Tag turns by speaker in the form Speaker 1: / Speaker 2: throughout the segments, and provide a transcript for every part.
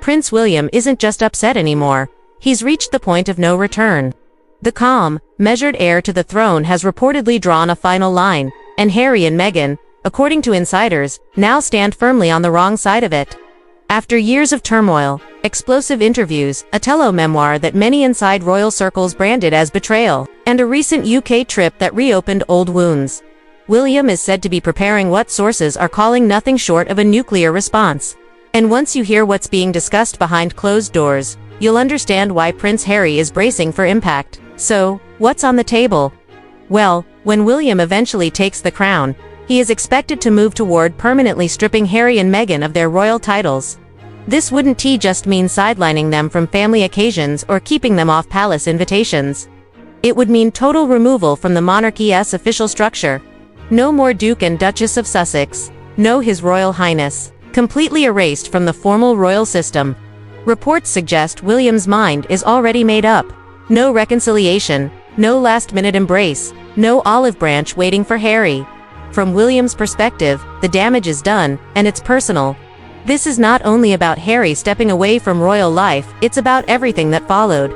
Speaker 1: Prince William isn't just upset anymore. He's reached the point of no return. The calm, measured heir to the throne has reportedly drawn a final line, and Harry and Meghan, according to insiders, now stand firmly on the wrong side of it. After years of turmoil, explosive interviews, a memoir that many inside royal circles branded as betrayal, and a recent UK trip that reopened old wounds, William is said to be preparing what sources are calling nothing short of a nuclear response. And once you hear what's being discussed behind closed doors, you'll understand why Prince Harry is bracing for impact. So, what's on the table? Well, when William eventually takes the crown, he is expected to move toward permanently stripping Harry and Meghan of their royal titles. This wouldn't just mean sidelining them from family occasions or keeping them off palace invitations. It would mean total removal from the monarchy's official structure. No more Duke and Duchess of Sussex, no His Royal Highness, completely erased from the formal royal system. Reports suggest William's mind is already made up. No reconciliation, no last-minute embrace, no olive branch waiting for Harry. From William's perspective, the damage is done, and it's personal. This is not only about Harry stepping away from royal life, it's about everything that followed.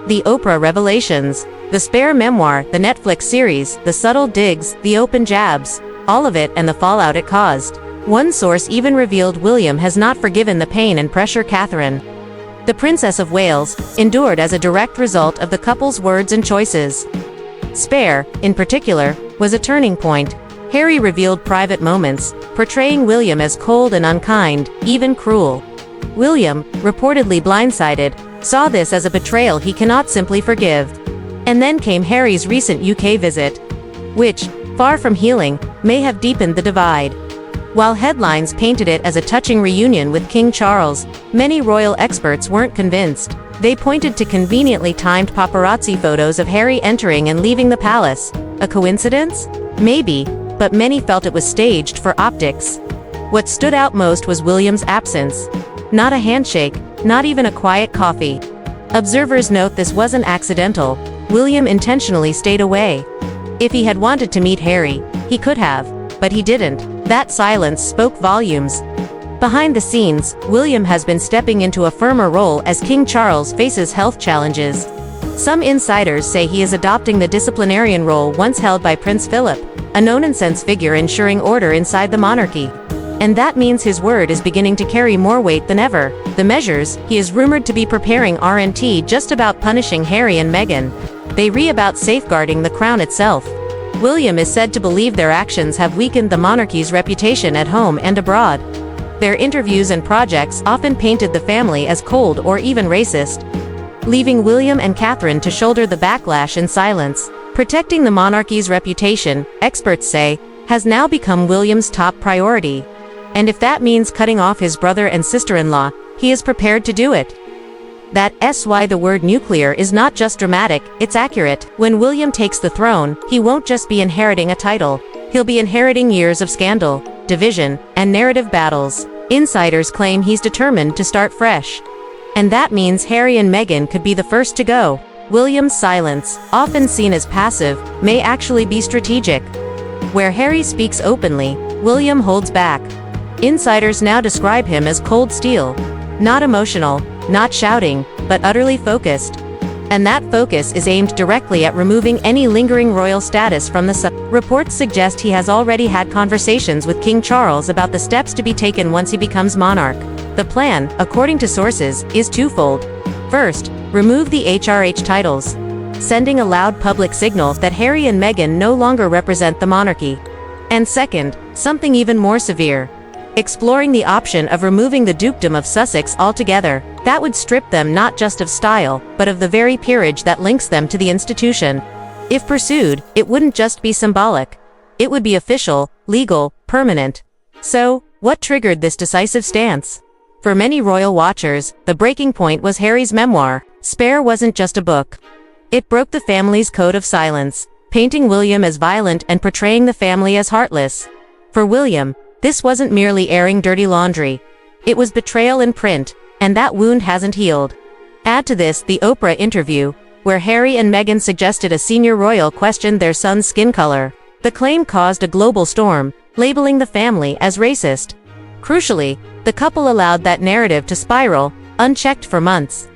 Speaker 1: The Oprah revelations, the Spare memoir, the Netflix series, the subtle digs, the open jabs, all of it and the fallout it caused. One source even revealed William has not forgiven the pain and pressure Catherine, the Princess of Wales, endured as a direct result of the couple's words and choices. Spare, in particular, was a turning point. Harry revealed private moments, portraying William as cold and unkind, even cruel. William, reportedly blindsided, saw this as a betrayal he cannot simply forgive. And then came Harry's recent UK visit, which, far from healing, may have deepened the divide. While headlines painted it as a touching reunion with King Charles, many royal experts weren't convinced. They pointed to conveniently timed paparazzi photos of Harry entering and leaving the palace. A coincidence? Maybe, but many felt it was staged for optics. What stood out most was William's absence. Not a handshake, not even a quiet coffee. Observers note this wasn't accidental. William intentionally stayed away. If he had wanted to meet Harry, he could have, but he didn't. That silence spoke volumes. Behind the scenes, William has been stepping into a firmer role as King Charles faces health challenges. Some insiders say he is adopting the disciplinarian role once held by Prince Philip, a no-nonsense figure ensuring order inside the monarchy. And that means his word is beginning to carry more weight than ever. The measures he is rumored to be preparing aren't just about punishing Harry and Meghan. They about safeguarding the crown itself. William is said to believe their actions have weakened the monarchy's reputation at home and abroad. Their interviews and projects often painted the family as cold or even racist, leaving William and Catherine to shoulder the backlash in silence. Protecting the monarchy's reputation, experts say, has now become William's top priority. And if that means cutting off his brother and sister-in-law, he is prepared to do it. That's why the word nuclear is not just dramatic, it's accurate. When William takes the throne, he won't just be inheriting a title. He'll be inheriting years of scandal, division, and narrative battles. Insiders claim he's determined to start fresh. And that means Harry and Meghan could be the first to go. William's silence, often seen as passive, may actually be strategic. Where Harry speaks openly, William holds back. Insiders now describe him as cold steel. Not emotional, not shouting, but utterly focused. And that focus is aimed directly at removing any lingering royal status from the Reports suggest he has already had conversations with King Charles about the steps to be taken once he becomes monarch. The plan, according to sources, is twofold. First, remove the HRH titles, sending a loud public signal that Harry and Meghan no longer represent the monarchy. And second, something even more severe, exploring the option of removing the dukedom of Sussex altogether. That would strip them not just of style, but of the very peerage that links them to the institution. If pursued, it wouldn't just be symbolic. It would be official, legal, permanent. So, what triggered this decisive stance? For many royal watchers, the breaking point was Harry's memoir. Spare wasn't just a book. It broke the family's code of silence, painting William as violent and portraying the family as heartless. For William, this wasn't merely airing dirty laundry. It was betrayal in print, and that wound hasn't healed. Add to this the Oprah interview, where Harry and Meghan suggested a senior royal questioned their son's skin color. The claim caused a global storm, labeling the family as racist. Crucially, the couple allowed that narrative to spiral, unchecked for months.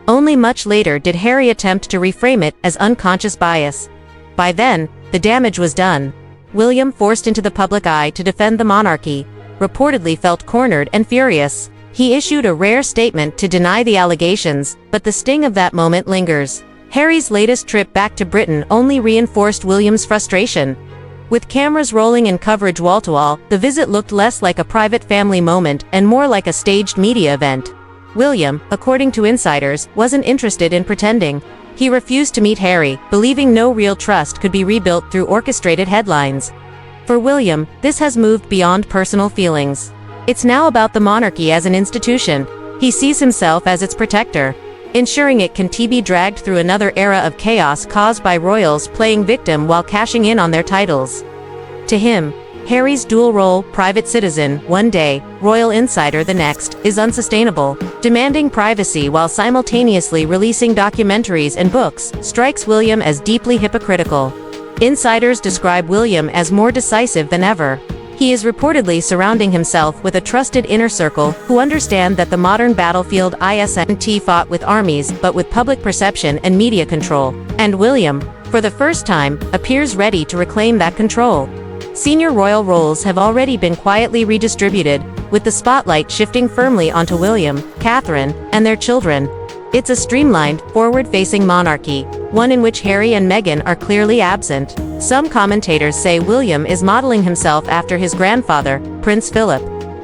Speaker 1: Only much later did Harry attempt to reframe it as unconscious bias. By then, the damage was done. William, forced into the public eye to defend the monarchy, reportedly felt cornered and furious. He issued a rare statement to deny the allegations, but the sting of that moment lingers. Harry's latest trip back to Britain only reinforced William's frustration. With cameras rolling and coverage wall-to-wall, the visit looked less like a private family moment and more like a staged media event. William, according to insiders, wasn't interested in pretending. He refused to meet Harry, believing no real trust could be rebuilt through orchestrated headlines. For William, this has moved beyond personal feelings. It's now about the monarchy as an institution. He sees himself as its protector, ensuring it can be dragged through another era of chaos caused by royals playing victim while cashing in on their titles. To him, Harry's dual role, private citizen one day, royal insider the next, is unsustainable. Demanding privacy while simultaneously releasing documentaries and books strikes William as deeply hypocritical. Insiders describe William as more decisive than ever. He is reportedly surrounding himself with a trusted inner circle who understand that the modern battlefield isn't fought with armies but with public perception and media control. And William, for the first time, appears ready to reclaim that control. Senior royal roles have already been quietly redistributed, with the spotlight shifting firmly onto William, Catherine, and their children. It's a streamlined, forward-facing monarchy, one in which Harry and Meghan are clearly absent. Some commentators say William is modeling himself after his grandfather, Prince Philip.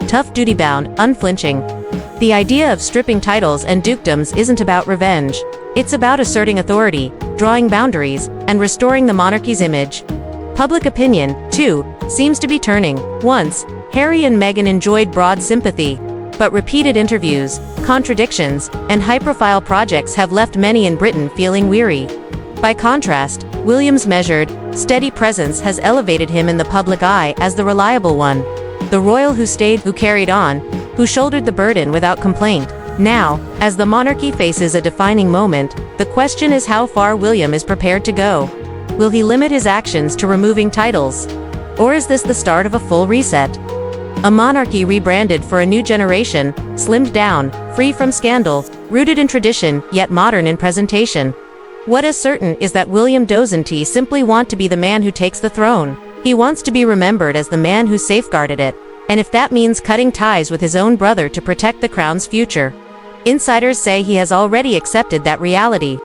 Speaker 1: Tough, duty-bound, unflinching. The idea of stripping titles and dukedoms isn't about revenge. It's about asserting authority, drawing boundaries, and restoring the monarchy's image. Public opinion, too, seems to be turning. Once, Harry and Meghan enjoyed broad sympathy, but repeated interviews, contradictions, and high-profile projects have left many in Britain feeling weary. By contrast, William's measured, steady presence has elevated him in the public eye as the reliable one. The royal who stayed, who carried on, who shouldered the burden without complaint. Now, as the monarchy faces a defining moment, the question is how far William is prepared to go. Will he limit his actions to removing titles? Or is this the start of a full reset? A monarchy rebranded for a new generation, slimmed down, free from scandal, rooted in tradition, yet modern in presentation. What is certain is that William doesn't simply want to be the man who takes the throne. He wants to be remembered as the man who safeguarded it, and if that means cutting ties with his own brother to protect the crown's future. Insiders say he has already accepted that reality.